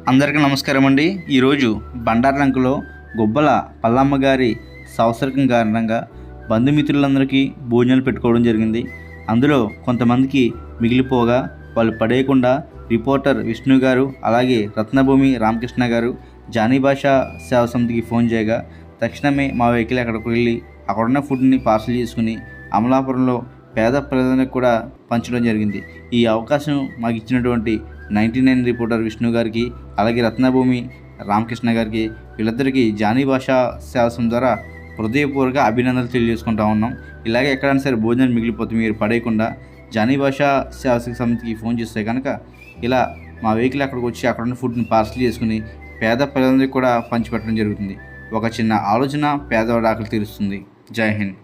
అందరికీ నమస్కారం అండి. ఈరోజు బండార్లంకలో గుబ్బల పల్లమ్మ గారి సంవత్సరకం కారణంగా బంధుమిత్రులందరికీ భోజనాలు పెట్టుకోవడం జరిగింది. అందులో కొంతమందికి మిగిలిపోగా వాళ్ళు పడేయకుండా రిపోర్టర్ విష్ణు గారు, అలాగే రత్నభూమి రామకృష్ణ గారు జానీ భాషా సేవా సమితికి ఫోన్ చేయగా తక్షణమే మా వెహికల్ అక్కడికి వెళ్ళి అక్కడున్న ఫుడ్ని పార్సల్ చేసుకుని అమలాపురంలో పేద ప్రజలకు కూడా పంచడం జరిగింది. ఈ అవకాశం మాకు ఇచ్చినటువంటి 99 రిపోర్టర్ విష్ణు గారికి, అలాగే రత్నభూమి రామకృష్ణ గారికి, వీళ్ళిద్దరికీ జానీ భాషా సేవా సమితి ద్వారా హృదయపూర్వక అభినందనలు తెలియజేసుకుంటా ఉన్నాం. ఇలాగే ఎక్కడైనా సరే భోజనం మిగిలిపోతే మీరు పడేయకుండా జానీ భాషా సేవా సమితికి ఫోన్ చేస్తే కనుక ఇలా మా వెహికల్ అక్కడికి వచ్చి అక్కడున్న ఫుడ్ని పార్సల్ చేసుకుని పేద ప్రజలందరికీ కూడా పంచిపెట్టడం జరుగుతుంది. ఒక చిన్న ఆలోచన పేదవాడి ఆకలి తీరుస్తుంది. జై హింద్.